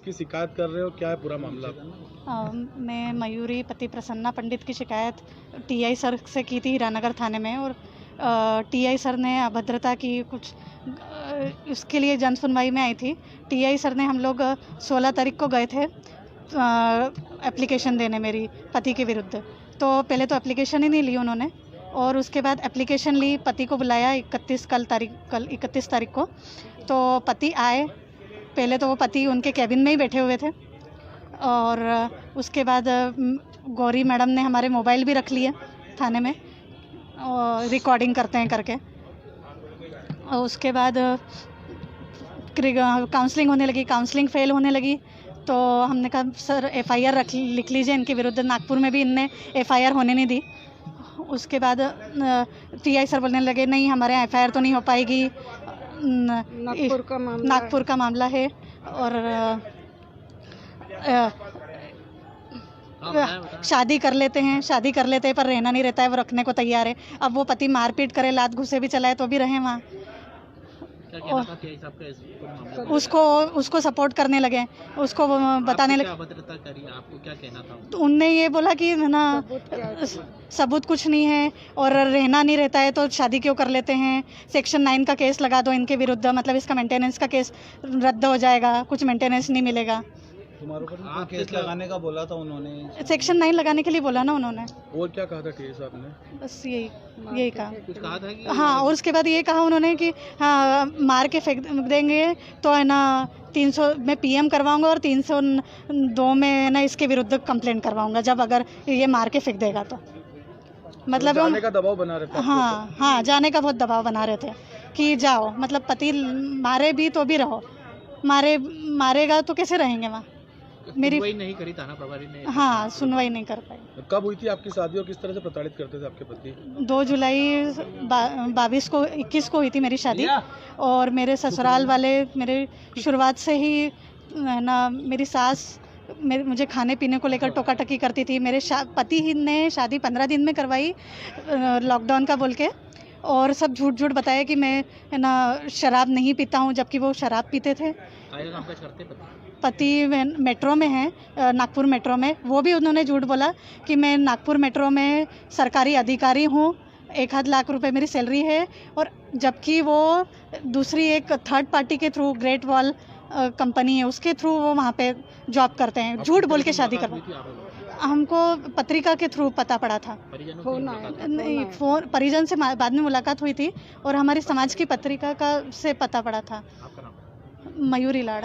किसकी शिकायत कर रहे हो, क्या है पूरा मामला? मैं मयूरी पति प्रसन्ना पंडित की शिकायत टीआई सर से की थी हीरानगर थाने में, और टीआई सर ने अभद्रता की कुछ उसके लिए जन सुनवाई में आई थी। टीआई सर ने, हम लोग 16 तारीख को गए थे एप्लीकेशन देने मेरी पति के विरुद्ध। तो पहले तो एप्लीकेशन ही नहीं ली उन्होंने, और उसके बाद एप्लीकेशन ली, पति को बुलाया 31 तारीख को। तो पति आए, पहले तो वो पति उनके कैबिन में ही बैठे हुए थे, और उसके बाद गौरी मैडम ने हमारे मोबाइल भी रख लिए थाने में, और रिकॉर्डिंग करते हैं करके। और उसके बाद काउंसलिंग होने लगी, काउंसलिंग फेल होने लगी। तो हमने कहा सर एफआईआर लिख लीजिए इनके विरुद्ध। नागपुर में भी इनने एफआईआर होने नहीं दी। उसके बाद टीआई सर बोलने लगे नहीं हमारे यहाँ एफआईआर तो नहीं हो पाएगी, नागपुर का मामला है, और शादी कर लेते हैं पर रहना नहीं रहता है, वो रखने को तैयार है। अब वो पति मारपीट करे, लात घुसे भी चलाए तो भी रहे वहाँ। उसको सपोर्ट करने लगे, उसको बताने लगे। आपको क्या कहना था? तो उनने ये बोला कि ना सबूत कुछ नहीं है और रहना नहीं रहता है तो शादी क्यों कर लेते हैं, सेक्शन 9 का केस लगा दो इनके विरुद्ध, मतलब इसका मेंटेनेंस का केस रद्द हो जाएगा, कुछ मेंटेनेंस नहीं मिलेगा। तुम्हारे ऊपर केस लगाने का बोला था उन्होंने? सेक्शन 9 लगाने के लिए बोला ना उन्होंने। और क्या कहा था टीआई साहब ने? बस यही कहा। कुछ कहा था कि हाँ, और उसके बाद ये कहा उन्होंने कि हाँ मार के फेंक देंगे तो है ना 300 में पीएम करवाऊंगा और 302 में ना इसके विरुद्ध कंप्लेंट करवाऊंगा जब अगर ये मार के फेंक देगा तो। मतलब जाने का दबाव बना रहे थे? हाँ, जाने का बहुत दबाव बना रहे थे कि जाओ, मतलब पति मारे भी तो भी रहो, मारेगा तो कैसे रहेंगे वहाँ। मेरी सुनवाई नहीं करी थाना प्रभारी ने? हाँ, सुनवाई नहीं कर पाई। कब हुई थी आपकी शादी और किस तरह से प्रताड़ित करते थे आपके पति? 2 जुलाई 21 को हुई थी मेरी शादी, और मेरे ससुराल वाले मेरे शुरुआत से ही है ना, मेरी सास मुझे खाने पीने को लेकर टोका टकी करती थी। मेरे पति ने शादी 15 दिन में करवाई लॉकडाउन का बोल के, और सब झूठ बताया कि मैं है ना शराब नहीं पीता हूँ, जबकि वो शराब पीते थे। पति मेट्रो में है, नागपुर मेट्रो में। वो भी उन्होंने झूठ बोला कि मैं नागपुर मेट्रो में सरकारी अधिकारी हूँ, 1 लाख रुपए मेरी सैलरी है, और जबकि वो दूसरी एक थर्ड पार्टी के थ्रू, ग्रेट वॉल कंपनी है, उसके थ्रू वो वहाँ पे जॉब करते हैं। झूठ बोल के शादी करवा। हमको पत्रिका के थ्रू पता पड़ा था। फोन परिजन से बाद में मुलाकात हुई थी, और हमारी समाज की पत्रिका का से पता पड़ा था। मयूरी लाड़।